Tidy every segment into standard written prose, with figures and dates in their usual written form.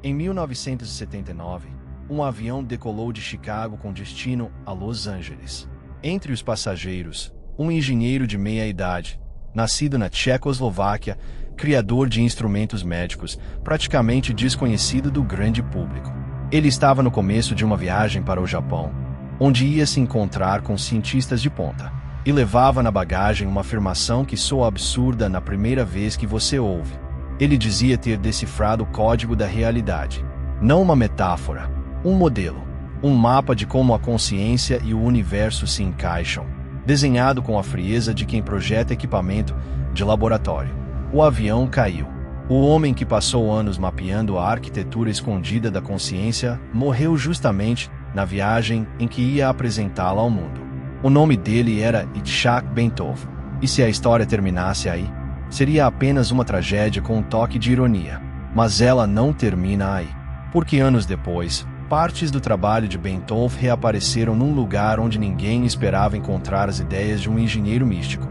Em 1979, um avião decolou de Chicago com destino a Los Angeles. Entre os passageiros, um engenheiro de meia-idade, nascido na Tchecoslováquia, criador de instrumentos médicos, praticamente desconhecido do grande público. Ele estava no começo de uma viagem para o Japão, onde ia se encontrar com cientistas de ponta, e levava na bagagem uma afirmação que soa absurda na primeira vez que você ouve. Ele dizia ter decifrado o código da realidade. Não uma metáfora, um modelo, um mapa de como a consciência e o universo se encaixam, desenhado com a frieza de quem projeta equipamento de laboratório. O avião caiu. O homem que passou anos mapeando a arquitetura escondida da consciência morreu justamente na viagem em que ia apresentá-la ao mundo. O nome dele era Itzhak Bentov. E se a história terminasse aí, seria apenas uma tragédia com um toque de ironia. Mas ela não termina aí. Porque anos depois, partes do trabalho de Bentov reapareceram num lugar onde ninguém esperava encontrar as ideias de um engenheiro místico.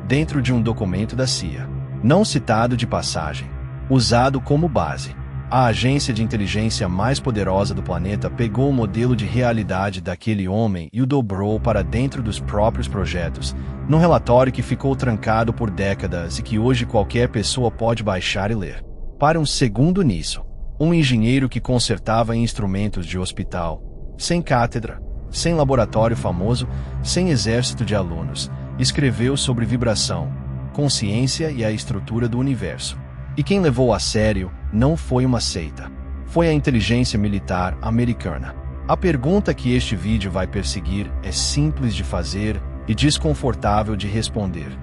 Dentro de um documento da CIA. Não citado de passagem. Usado como base. A agência de inteligência mais poderosa do planeta pegou o modelo de realidade daquele homem e o dobrou para dentro dos próprios projetos, num relatório que ficou trancado por décadas e que hoje qualquer pessoa pode baixar e ler. Para um segundo nisso, um engenheiro que consertava instrumentos de hospital, sem cátedra, sem laboratório famoso, sem exército de alunos, escreveu sobre vibração, consciência e a estrutura do universo. E quem levou a sério não foi uma seita. Foi a inteligência militar americana. A pergunta que este vídeo vai perseguir é simples de fazer e desconfortável de responder.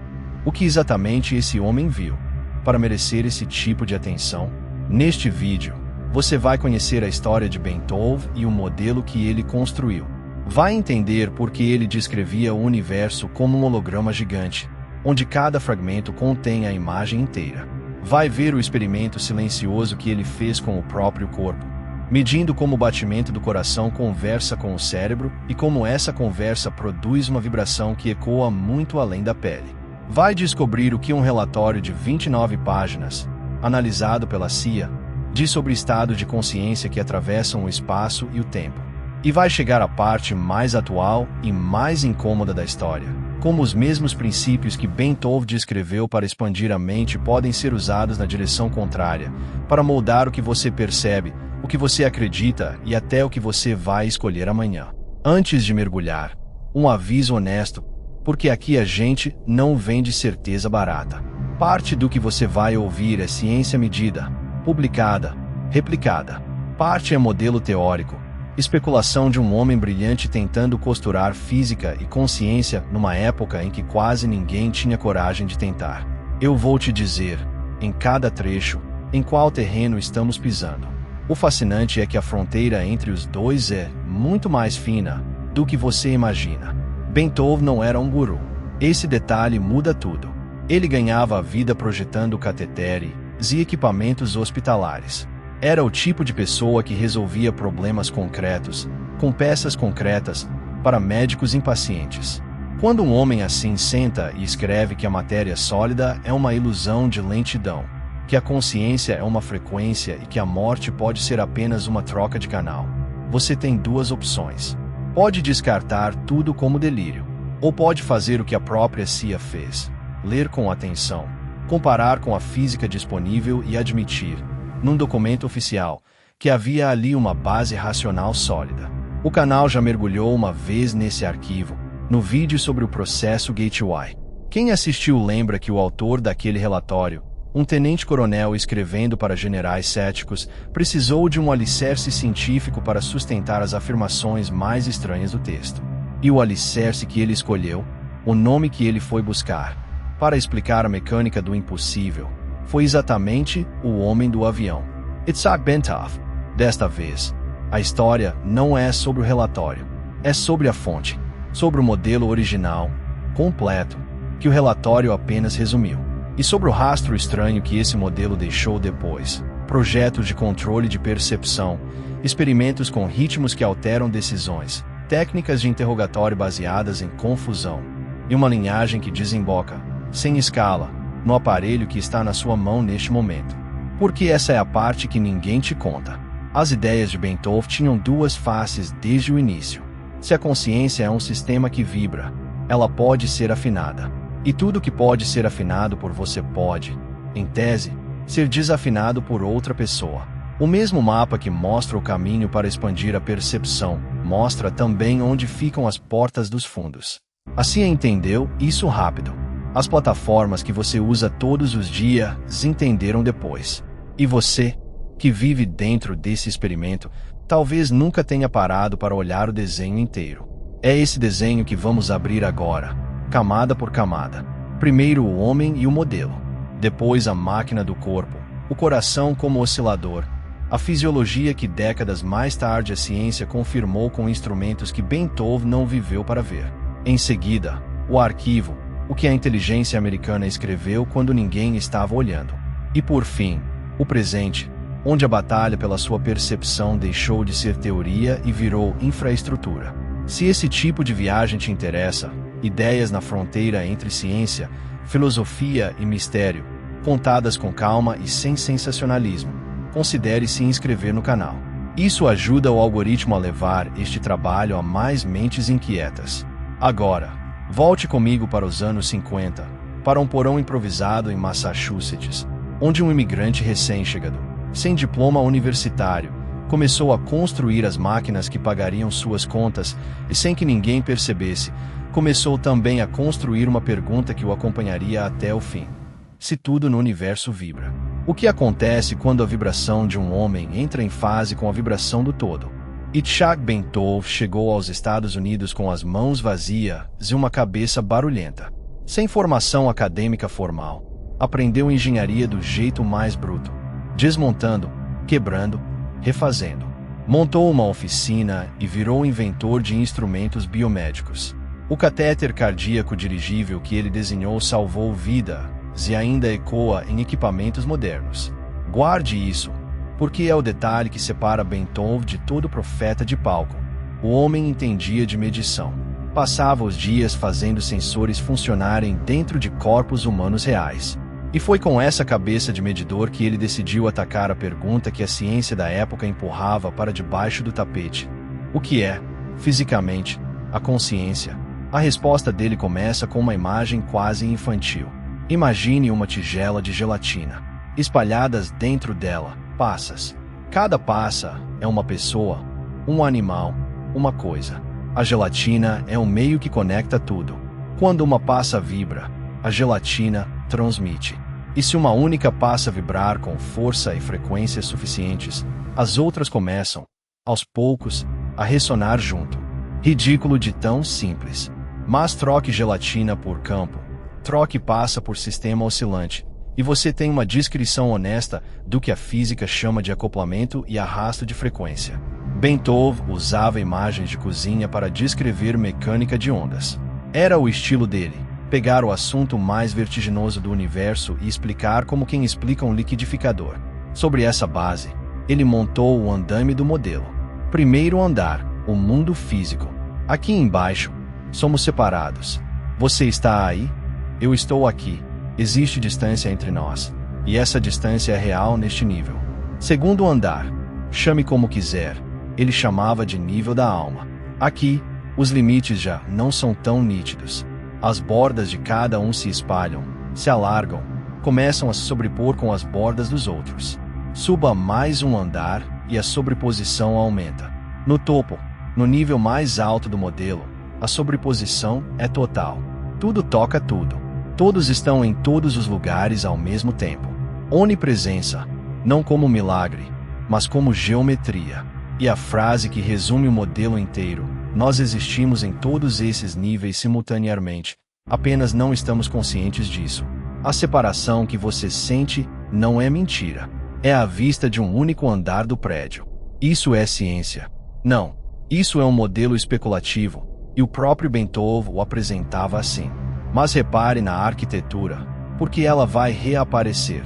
O que exatamente esse homem viu para merecer esse tipo de atenção? Neste vídeo, você vai conhecer a história de Bentov e o modelo que ele construiu. Vai entender por que ele descrevia o universo como um holograma gigante, onde cada fragmento contém a imagem inteira. Vai ver o experimento silencioso que ele fez com o próprio corpo, medindo como o batimento do coração conversa com o cérebro e como essa conversa produz uma vibração que ecoa muito além da pele. Vai descobrir o que um relatório de 29 páginas, analisado pela CIA, diz sobre estados de consciência que atravessam o espaço e o tempo. E vai chegar à parte mais atual e mais incômoda da história. Como os mesmos princípios que Bentov descreveu para expandir a mente podem ser usados na direção contrária, para moldar o que você percebe, o que você acredita e até o que você vai escolher amanhã. Antes de mergulhar, um aviso honesto, porque aqui a gente não vende certeza barata. Parte do que você vai ouvir é ciência medida, publicada, replicada. Parte é modelo teórico, especulação de um homem brilhante tentando costurar física e consciência numa época em que quase ninguém tinha coragem de tentar. Eu vou te dizer, em cada trecho, em qual terreno estamos pisando. O fascinante é que a fronteira entre os dois é muito mais fina do que você imagina. Bentov não era um guru. Esse detalhe muda tudo. Ele ganhava a vida projetando cateteres e equipamentos hospitalares. Era o tipo de pessoa que resolvia problemas concretos, com peças concretas, para médicos impacientes. Quando um homem assim senta e escreve que a matéria sólida é uma ilusão de lentidão, que a consciência é uma frequência e que a morte pode ser apenas uma troca de canal, você tem duas opções. Pode descartar tudo como delírio, ou pode fazer o que a própria CIA fez: ler com atenção, comparar com a física disponível e admitir, num documento oficial, que havia ali uma base racional sólida. O canal já mergulhou uma vez nesse arquivo, no vídeo sobre o processo Gateway. Quem assistiu lembra que o autor daquele relatório, um tenente-coronel escrevendo para generais céticos, precisou de um alicerce científico para sustentar as afirmações mais estranhas do texto. E o alicerce que ele escolheu, o nome que ele foi buscar, para explicar a mecânica do impossível, foi exatamente o homem do avião, Itzhak Bentov. Desta vez, a história não é sobre o relatório, é sobre a fonte, sobre o modelo original, completo, que o relatório apenas resumiu, e sobre o rastro estranho que esse modelo deixou depois. Projetos de controle de percepção, experimentos com ritmos que alteram decisões, técnicas de interrogatório baseadas em confusão, e uma linhagem que desemboca, sem escala, no aparelho que está na sua mão neste momento. Porque essa é a parte que ninguém te conta. As ideias de Beethoven tinham duas faces desde o início. Se a consciência é um sistema que vibra, ela pode ser afinada. E tudo que pode ser afinado por você pode, em tese, ser desafinado por outra pessoa. O mesmo mapa que mostra o caminho para expandir a percepção, mostra também onde ficam as portas dos fundos. Assim entendeu isso rápido. As plataformas que você usa todos os dias entenderam depois. E você, que vive dentro desse experimento, talvez nunca tenha parado para olhar o desenho inteiro. É esse desenho que vamos abrir agora, camada por camada. Primeiro o homem e o modelo. Depois a máquina do corpo, o coração como oscilador, a fisiologia que décadas mais tarde a ciência confirmou com instrumentos que Beethoven não viveu para ver. Em seguida, o arquivo, o que a inteligência americana escreveu quando ninguém estava olhando. E por fim, o presente, onde a batalha pela sua percepção deixou de ser teoria e virou infraestrutura. Se esse tipo de viagem te interessa, ideias na fronteira entre ciência, filosofia e mistério, contadas com calma e sem sensacionalismo, considere se inscrever no canal. Isso ajuda o algoritmo a levar este trabalho a mais mentes inquietas. Agora, volte comigo para os anos 50, para um porão improvisado em Massachusetts, onde um imigrante recém-chegado, sem diploma universitário, começou a construir as máquinas que pagariam suas contas e, sem que ninguém percebesse, começou também a construir uma pergunta que o acompanharia até o fim. Se tudo no universo vibra, o que acontece quando a vibração de um homem entra em fase com a vibração do todo? Itzhak Beethoven chegou aos Estados Unidos com as mãos vazias e uma cabeça barulhenta. Sem formação acadêmica formal, aprendeu engenharia do jeito mais bruto, desmontando, quebrando, refazendo. Montou uma oficina e virou inventor de instrumentos biomédicos. O catéter cardíaco dirigível que ele desenhou salvou vidas e ainda ecoa em equipamentos modernos. Guarde isso, porque é o detalhe que separa Beethoven de todo profeta de palco. O homem entendia de medição. Passava os dias fazendo sensores funcionarem dentro de corpos humanos reais. E foi com essa cabeça de medidor que ele decidiu atacar a pergunta que a ciência da época empurrava para debaixo do tapete. O que é, fisicamente, a consciência? A resposta dele começa com uma imagem quase infantil. Imagine uma tigela de gelatina. Espalhadas dentro dela, passas. Cada passa é uma pessoa, um animal, uma coisa. A gelatina é o meio que conecta tudo. Quando uma passa vibra, a gelatina transmite. E se uma única passa a vibrar com força e frequências suficientes, as outras começam, aos poucos, a ressonar junto. Ridículo de tão simples. Mas troque gelatina por campo, troque passa por sistema oscilante, e você tem uma descrição honesta do que a física chama de acoplamento e arrasto de frequência. Beethoven usava imagens de cozinha para descrever mecânica de ondas. Era o estilo dele, pegar o assunto mais vertiginoso do universo e explicar como quem explica um liquidificador. Sobre essa base, ele montou o andame do modelo. Primeiro andar, o mundo físico. Aqui embaixo, somos separados. Você está aí? Eu estou aqui. Existe distância entre nós. E essa distância é real neste nível. Segundo andar, chame como quiser. Ele chamava de nível da alma. Aqui, os limites já não são tão nítidos. As bordas de cada um se espalham, se alargam, começam a se sobrepor com as bordas dos outros. Suba mais um andar e a sobreposição aumenta. No topo, no nível mais alto do modelo, a sobreposição é total. Tudo toca tudo. Todos estão em todos os lugares ao mesmo tempo. Onipresença, não como milagre, mas como geometria. E a frase que resume o modelo inteiro: nós existimos em todos esses níveis simultaneamente, apenas não estamos conscientes disso. A separação que você sente não é mentira. É a vista de um único andar do prédio. Isso é ciência. Não, isso é um modelo especulativo, e o próprio Beethoven o apresentava assim. Mas repare na arquitetura, porque ela vai reaparecer.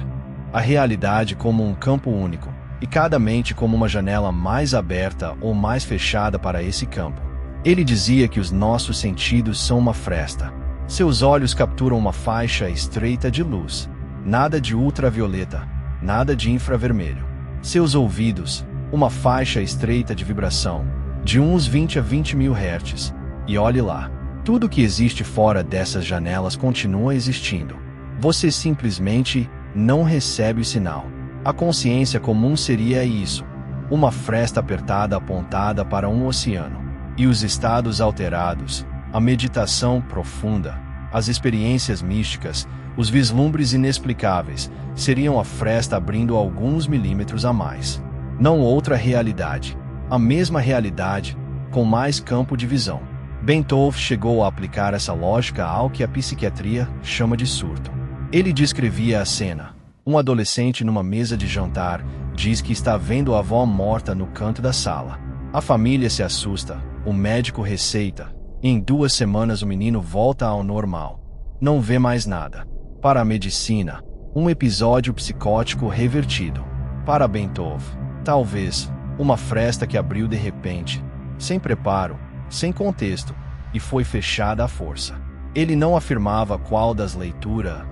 A realidade como um campo único, e cada mente como uma janela mais aberta ou mais fechada para esse campo. Ele dizia que os nossos sentidos são uma fresta. Seus olhos capturam uma faixa estreita de luz. Nada de ultravioleta, nada de infravermelho. Seus ouvidos, uma faixa estreita de vibração, de uns 20 a 20 mil Hz. E olhe lá, tudo que existe fora dessas janelas continua existindo. Você simplesmente não recebe o sinal. A consciência comum seria isso, uma fresta apertada apontada para um oceano. E os estados alterados, a meditação profunda, as experiências místicas, os vislumbres inexplicáveis, seriam a fresta abrindo alguns milímetros a mais. Não outra realidade, a mesma realidade, com mais campo de visão. Bentov chegou a aplicar essa lógica ao que a psiquiatria chama de surto. Ele descrevia a cena. Um adolescente numa mesa de jantar diz que está vendo a avó morta no canto da sala. A família se assusta, o médico receita, e em 2 semanas o menino volta ao normal. Não vê mais nada. Para a medicina, um episódio psicótico revertido. Para Bentov, talvez, uma fresta que abriu de repente, sem preparo, sem contexto, e foi fechada à força. Ele não afirmava qual das leituras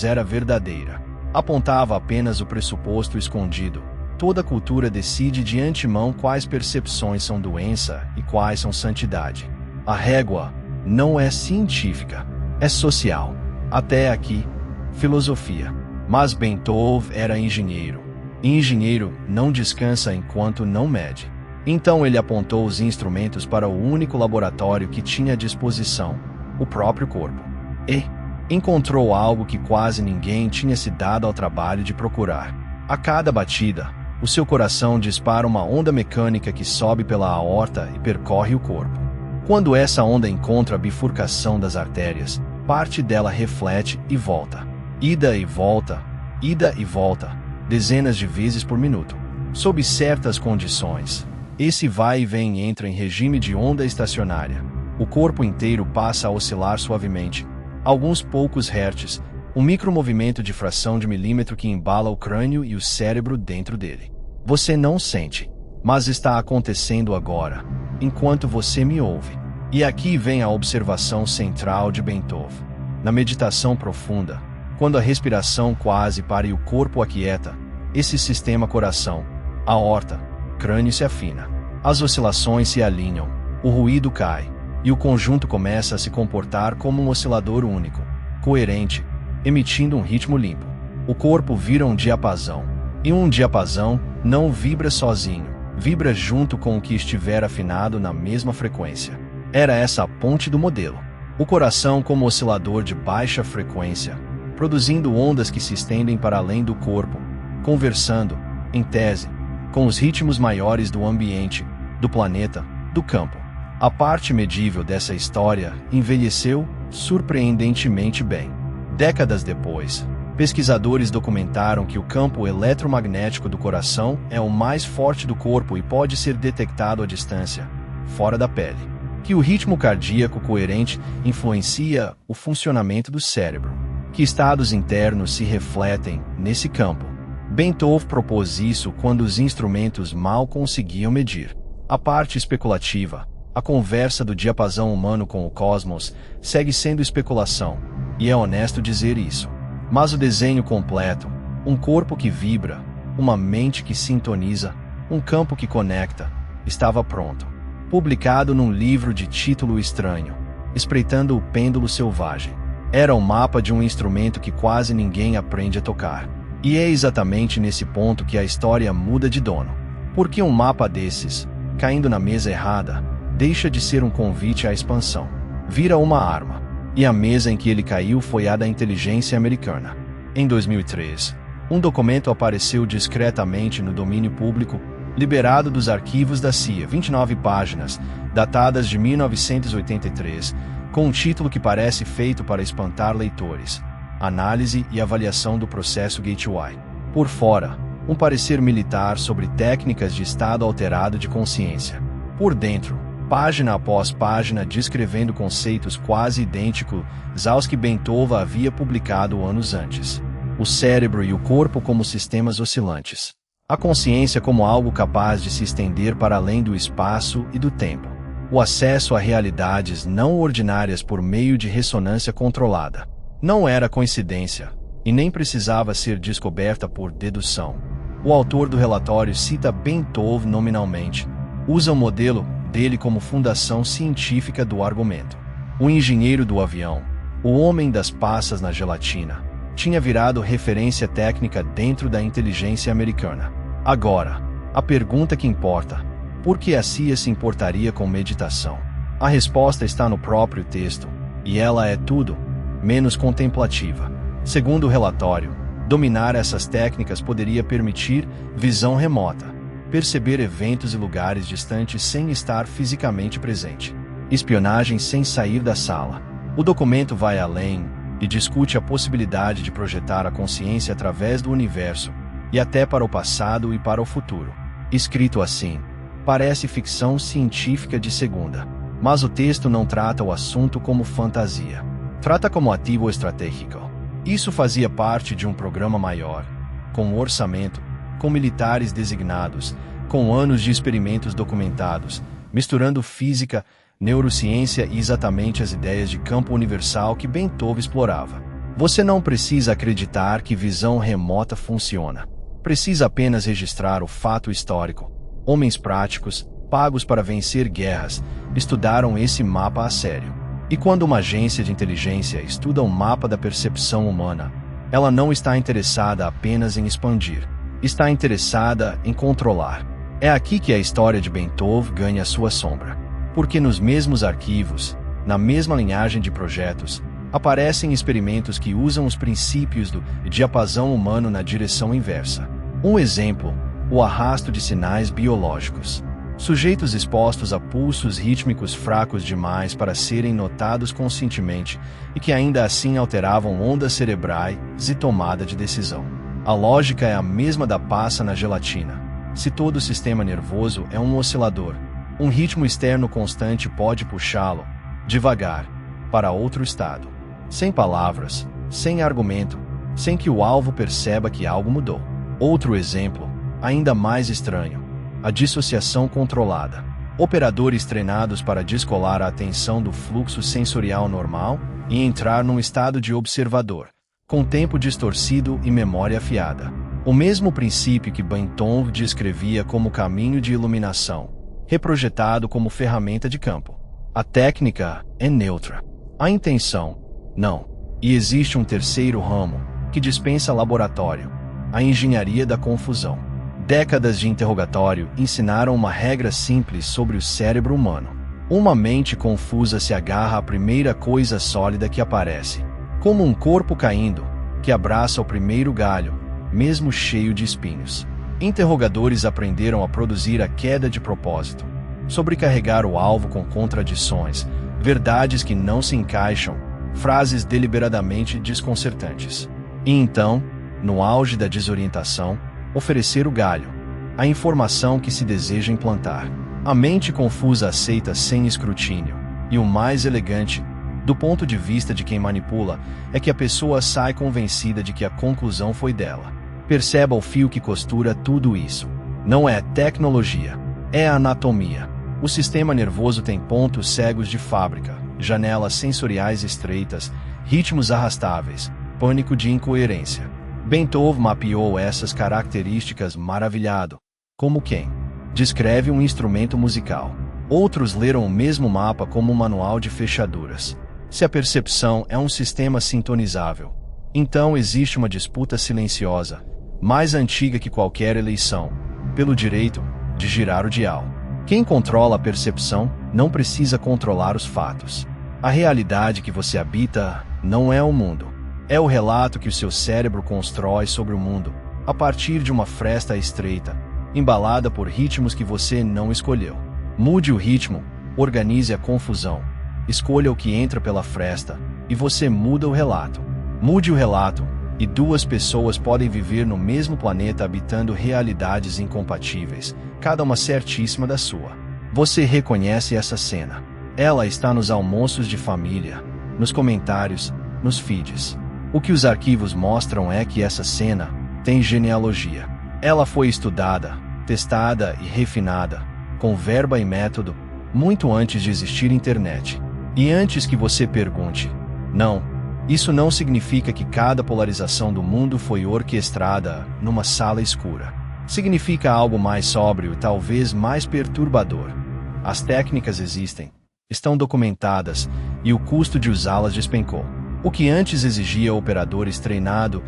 era verdadeira. Apontava apenas o pressuposto escondido. Toda cultura decide de antemão quais percepções são doença e quais são santidade. A régua não é científica, é social. Até aqui, filosofia. Mas Bentov era engenheiro. E engenheiro não descansa enquanto não mede. Então ele apontou os instrumentos para o único laboratório que tinha à disposição, o próprio corpo. E encontrou algo que quase ninguém tinha se dado ao trabalho de procurar. A cada batida, o seu coração dispara uma onda mecânica que sobe pela aorta e percorre o corpo. Quando essa onda encontra a bifurcação das artérias, parte dela reflete e volta. Ida e volta, dezenas de vezes por minuto. Sob certas condições, esse vai e vem entra em regime de onda estacionária. O corpo inteiro passa a oscilar suavemente, alguns poucos hertz, um micromovimento de fração de milímetro que embala o crânio e o cérebro dentro dele. Você não sente, mas está acontecendo agora, enquanto você me ouve. E aqui vem a observação central de Bentov. Na meditação profunda, quando a respiração quase para e o corpo aquieta, esse sistema coração, aorta, crânio se afina. As oscilações se alinham, o ruído cai, e o conjunto começa a se comportar como um oscilador único, coerente, emitindo um ritmo limpo. O corpo vira um diapasão, e um diapasão não vibra sozinho, vibra junto com o que estiver afinado na mesma frequência. Era essa a ponte do modelo. O coração como oscilador de baixa frequência, produzindo ondas que se estendem para além do corpo, conversando, em tese, com os ritmos maiores do ambiente, do planeta, do campo. A parte medível dessa história envelheceu surpreendentemente bem. Décadas depois, pesquisadores documentaram que o campo eletromagnético do coração é o mais forte do corpo e pode ser detectado à distância, fora da pele. Que o ritmo cardíaco coerente influencia o funcionamento do cérebro. Que estados internos se refletem nesse campo. Bentov propôs isso quando os instrumentos mal conseguiam medir. A parte especulativa, a conversa do diapasão humano com o cosmos, segue sendo especulação, e é honesto dizer isso. Mas o desenho completo, um corpo que vibra, uma mente que sintoniza, um campo que conecta, estava pronto. Publicado num livro de título estranho, Espreitando o Pêndulo Selvagem. Era um mapa de um instrumento que quase ninguém aprende a tocar. E é exatamente nesse ponto que a história muda de dono. Porque um mapa desses, caindo na mesa errada, deixa de ser um convite à expansão. Vira uma arma. E a mesa em que ele caiu foi a da inteligência americana. Em 2003, um documento apareceu discretamente no domínio público, liberado dos arquivos da CIA, 29 páginas, datadas de 1983, com um título que parece feito para espantar leitores: Análise e avaliação do processo Gateway. Por fora, um parecer militar sobre técnicas de estado alterado de consciência. Por dentro, página após página descrevendo conceitos quase idênticos aos que Bentov havia publicado anos antes. O cérebro e o corpo como sistemas oscilantes. A consciência como algo capaz de se estender para além do espaço e do tempo. O acesso a realidades não ordinárias por meio de ressonância controlada. Não era coincidência, e nem precisava ser descoberta por dedução. O autor do relatório cita Ben-Tov nominalmente, usa o modelo dele como fundação científica do argumento. O engenheiro do avião, o homem das passas na gelatina, tinha virado referência técnica dentro da inteligência americana. Agora, a pergunta que importa: por que a CIA se importaria com meditação? A resposta está no próprio texto, e ela é tudo menos contemplativa. Segundo o relatório, dominar essas técnicas poderia permitir visão remota, perceber eventos e lugares distantes sem estar fisicamente presente, espionagem sem sair da sala. O documento vai além e discute a possibilidade de projetar a consciência através do universo, e até para o passado e para o futuro. Escrito assim, parece ficção científica de segunda, mas o texto não trata o assunto como fantasia. Trata como ativo estratégico. Isso fazia parte de um programa maior, com um orçamento, com militares designados, com anos de experimentos documentados, misturando física, neurociência e exatamente as ideias de campo universal que Ben-Tov explorava. Você não precisa acreditar que visão remota funciona. Precisa apenas registrar o fato histórico. Homens práticos, pagos para vencer guerras, estudaram esse mapa a sério. E quando uma agência de inteligência estuda um mapa da percepção humana, ela não está interessada apenas em expandir, está interessada em controlar. É aqui que a história de Ben-Tov ganha sua sombra. Porque nos mesmos arquivos, na mesma linhagem de projetos, aparecem experimentos que usam os princípios do diapasão humano na direção inversa. Um exemplo, o arrasto de sinais biológicos. Sujeitos expostos a pulsos rítmicos fracos demais para serem notados conscientemente e que ainda assim alteravam ondas cerebrais e tomada de decisão. A lógica é a mesma da passa na gelatina. Se todo o sistema nervoso é um oscilador, um ritmo externo constante pode puxá-lo, devagar, para outro estado. Sem palavras, sem argumento, sem que o alvo perceba que algo mudou. Outro exemplo, ainda mais estranho: a dissociação controlada. Operadores treinados para descolar a atenção do fluxo sensorial normal e entrar num estado de observador, com tempo distorcido e memória afiada. O mesmo princípio que Ben-Tov descrevia como caminho de iluminação, reprojetado como ferramenta de campo. A técnica é neutra. A intenção, não. E existe um terceiro ramo, que dispensa laboratório: a engenharia da confusão. Décadas de interrogatório ensinaram uma regra simples sobre o cérebro humano. Uma mente confusa se agarra à primeira coisa sólida que aparece, como um corpo caindo, que abraça o primeiro galho, mesmo cheio de espinhos. Interrogadores aprenderam a produzir a queda de propósito, sobrecarregar o alvo com contradições, verdades que não se encaixam, frases deliberadamente desconcertantes. E então, no auge da desorientação, oferecer o galho, a informação que se deseja implantar. A mente confusa aceita sem escrutínio, e o mais elegante, do ponto de vista de quem manipula, é que a pessoa sai convencida de que a conclusão foi dela. Perceba o fio que costura tudo isso. Não é tecnologia, é a anatomia. O sistema nervoso tem pontos cegos de fábrica, janelas sensoriais estreitas, ritmos arrastáveis, pânico de incoerência. Ben-Tov mapeou essas características maravilhado, como quem descreve um instrumento musical. Outros leram o mesmo mapa como um manual de fechaduras. Se a percepção é um sistema sintonizável, então existe uma disputa silenciosa, mais antiga que qualquer eleição, pelo direito de girar o dial. Quem controla a percepção não precisa controlar os fatos. A realidade que você habita não é o mundo. É o relato que o seu cérebro constrói sobre o mundo, a partir de uma fresta estreita, embalada por ritmos que você não escolheu. Mude o ritmo, organize a confusão, escolha o que entra pela fresta, e você muda o relato. Mude o relato, e duas pessoas podem viver no mesmo planeta habitando realidades incompatíveis, cada uma certíssima da sua. Você reconhece essa cena. Ela está nos almoços de família, nos comentários, nos feeds. O que os arquivos mostram é que essa cena tem genealogia. Ela foi estudada, testada e refinada, com verba e método, muito antes de existir internet. E antes que você pergunte, não, isso não significa que cada polarização do mundo foi orquestrada numa sala escura. Significa algo mais sóbrio e talvez mais perturbador. As técnicas existem, estão documentadas, e o custo de usá-las despencou. O que antes exigia operadores treinados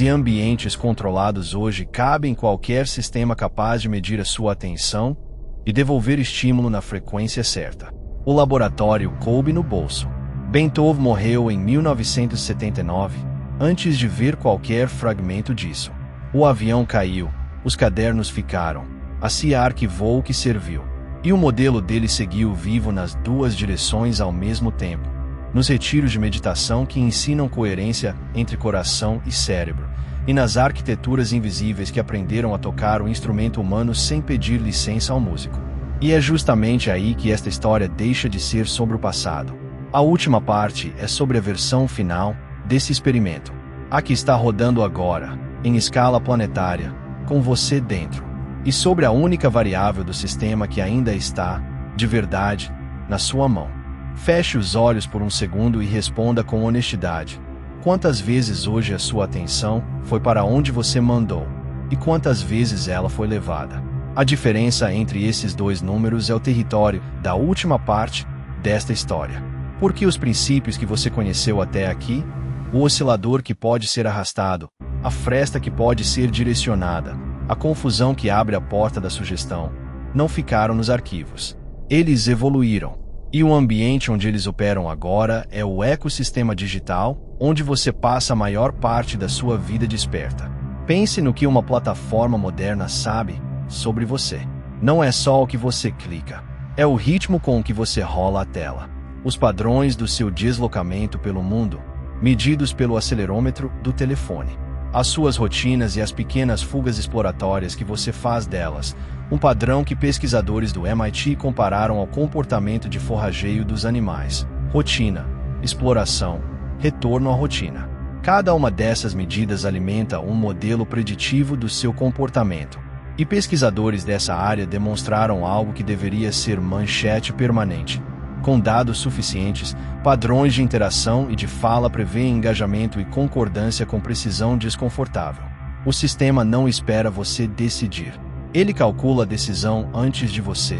e ambientes controlados hoje cabe em qualquer sistema capaz de medir a sua atenção e devolver estímulo na frequência certa. O laboratório coube no bolso. Bentov morreu em 1979, antes de ver qualquer fragmento disso. O avião caiu, os cadernos ficaram, a CIA arquivou o que serviu. E o modelo dele seguiu vivo nas duas direções ao mesmo tempo. Nos retiros de meditação que ensinam coerência entre coração e cérebro, e nas arquiteturas invisíveis que aprenderam a tocar o instrumento humano sem pedir licença ao músico. E é justamente aí que esta história deixa de ser sobre o passado. A última parte é sobre a versão final desse experimento. A que está rodando agora, em escala planetária, com você dentro. E sobre a única variável do sistema que ainda está, de verdade, na sua mão. Feche os olhos por um segundo e responda com honestidade. Quantas vezes hoje a sua atenção foi para onde você mandou? E quantas vezes ela foi levada? A diferença entre esses dois números é o território da última parte desta história. Porque os princípios que você conheceu até aqui, o oscilador que pode ser arrastado, a fresta que pode ser direcionada, a confusão que abre a porta da sugestão, não ficaram nos arquivos. Eles evoluíram. E o ambiente onde eles operam agora é o ecossistema digital, onde você passa a maior parte da sua vida desperta. Pense no que uma plataforma moderna sabe sobre você. Não é só o que você clica, é o ritmo com que você rola a tela. Os padrões do seu deslocamento pelo mundo, medidos pelo acelerômetro do telefone. As suas rotinas e as pequenas fugas exploratórias que você faz delas, um padrão que pesquisadores do MIT compararam ao comportamento de forrageio dos animais. Rotina, exploração, retorno à rotina. Cada uma dessas medidas alimenta um modelo preditivo do seu comportamento. E pesquisadores dessa área demonstraram algo que deveria ser manchete permanente. Com dados suficientes, padrões de interação e de fala prevêem engajamento e concordância com precisão desconfortável. O sistema não espera você decidir. Ele calcula a decisão antes de você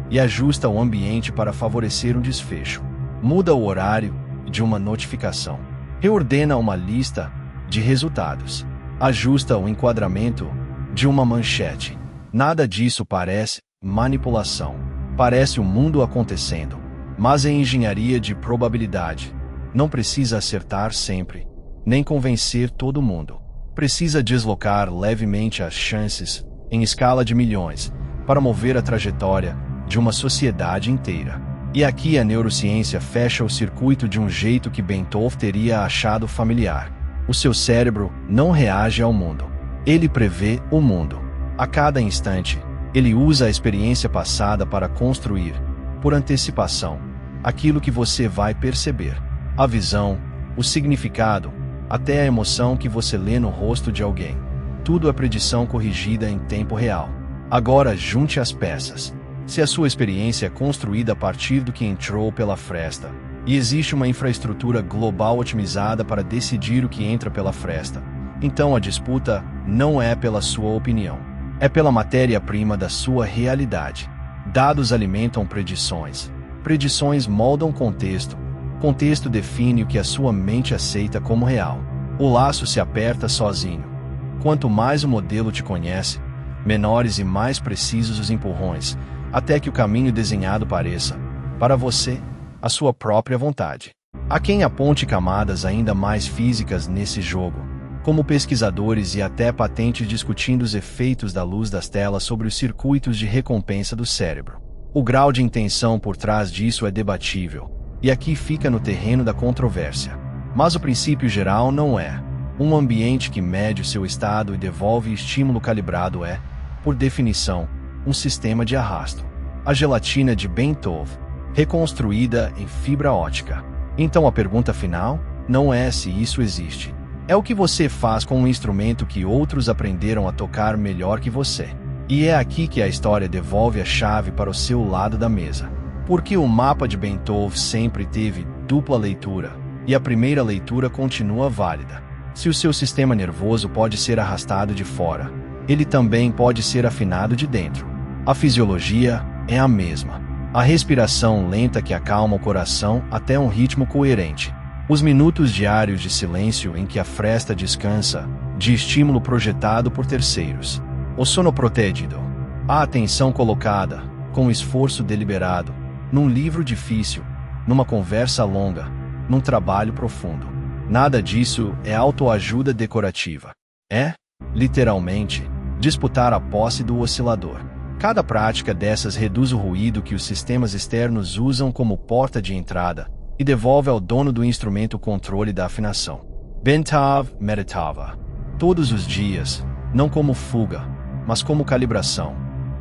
e ajusta o ambiente para favorecer um desfecho. Muda o horário de uma notificação. Reordena uma lista de resultados. Ajusta o enquadramento de uma manchete. Nada disso parece manipulação. Parece o mundo acontecendo. Mas é engenharia de probabilidade. Não precisa acertar sempre, nem convencer todo mundo. Precisa deslocar levemente as chances, em escala de milhões, para mover a trajetória de uma sociedade inteira. E aqui a neurociência fecha o circuito de um jeito que Bentov teria achado familiar. O seu cérebro não reage ao mundo. Ele prevê o mundo. A cada instante, ele usa a experiência passada para construir, por antecipação, aquilo que você vai perceber. A visão, o significado, até a emoção que você lê no rosto de alguém. Tudo é predição corrigida em tempo real. Agora junte as peças. Se a sua experiência é construída a partir do que entrou pela fresta, e existe uma infraestrutura global otimizada para decidir o que entra pela fresta, então a disputa não é pela sua opinião. É pela matéria-prima da sua realidade. Dados alimentam predições. Predições moldam contexto. Contexto define o que a sua mente aceita como real. O laço se aperta sozinho. Quanto mais o modelo te conhece, menores e mais precisos os empurrões, até que o caminho desenhado pareça, para você, a sua própria vontade. Há quem aponte camadas ainda mais físicas nesse jogo, como pesquisadores e até patentes discutindo os efeitos da luz das telas sobre os circuitos de recompensa do cérebro. O grau de intenção por trás disso é debatível, e aqui fica no terreno da controvérsia. Mas o princípio geral não é. Um ambiente que mede o seu estado e devolve estímulo calibrado é, por definição, um sistema de arrasto. A gelatina de Bentov, reconstruída em fibra óptica. Então a pergunta final não é se isso existe. É o que você faz com um instrumento que outros aprenderam a tocar melhor que você. E é aqui que a história devolve a chave para o seu lado da mesa. Porque o mapa de Bentov sempre teve dupla leitura, e a primeira leitura continua válida. Se o seu sistema nervoso pode ser arrastado de fora, ele também pode ser afinado de dentro. A fisiologia é a mesma. A respiração lenta que acalma o coração até um ritmo coerente. Os minutos diários de silêncio em que a fresta descansa, de estímulo projetado por terceiros. O sono protegido. A atenção colocada, com esforço deliberado, num livro difícil, numa conversa longa, num trabalho profundo. Nada disso é autoajuda decorativa. É, literalmente, disputar a posse do oscilador. Cada prática dessas reduz o ruído que os sistemas externos usam como porta de entrada e devolve ao dono do instrumento o controle da afinação. Bentov meditava. Todos os dias, não como fuga, mas como calibração.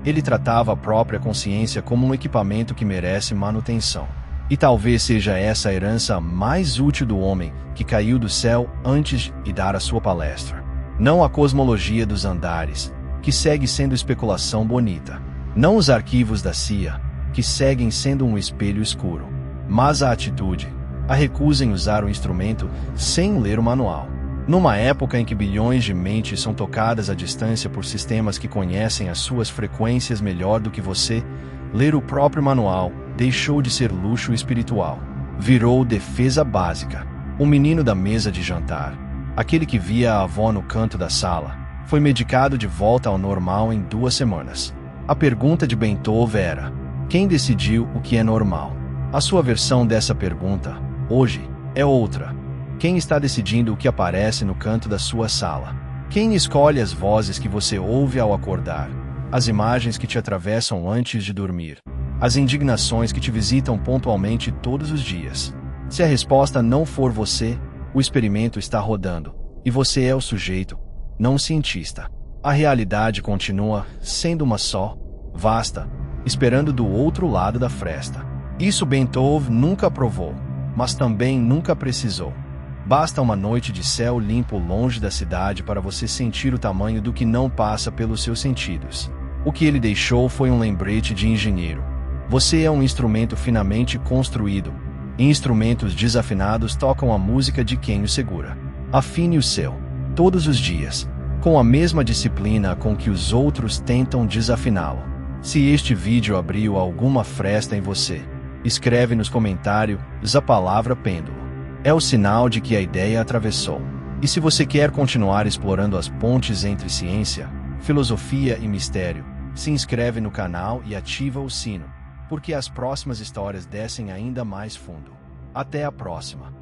Ele tratava a própria consciência como um equipamento que merece manutenção. E talvez seja essa a herança mais útil do homem que caiu do céu antes de dar a sua palestra. Não a cosmologia dos andares, que segue sendo especulação bonita. Não os arquivos da CIA, que seguem sendo um espelho escuro. Mas a atitude, a recusa em usar o instrumento sem ler o manual. Numa época em que bilhões de mentes são tocadas à distância por sistemas que conhecem as suas frequências melhor do que você, ler o próprio manual deixou de ser luxo espiritual. Virou defesa básica. O menino da mesa de jantar, aquele que via a avó no canto da sala, foi medicado de volta ao normal em 2 semanas. A pergunta de Bentov era: quem decidiu o que é normal? A sua versão dessa pergunta, hoje, é outra. Quem está decidindo o que aparece no canto da sua sala? Quem escolhe as vozes que você ouve ao acordar? As imagens que te atravessam antes de dormir? As indignações que te visitam pontualmente todos os dias? Se a resposta não for você, o experimento está rodando, e você é o sujeito, não o cientista. A realidade continua sendo uma só, vasta, esperando do outro lado da fresta. Isso Bentov nunca provou, mas também nunca precisou. Basta uma noite de céu limpo longe da cidade para você sentir o tamanho do que não passa pelos seus sentidos. O que ele deixou foi um lembrete de engenheiro. Você é um instrumento finamente construído, e instrumentos desafinados tocam a música de quem o segura. Afine o seu, todos os dias, com a mesma disciplina com que os outros tentam desafiná-lo. Se este vídeo abriu alguma fresta em você, escreve nos comentários a palavra pêndulo. É o sinal de que a ideia atravessou. E se você quer continuar explorando as pontes entre ciência, filosofia e mistério, se inscreve no canal e ativa o sino, porque as próximas histórias descem ainda mais fundo. Até a próxima!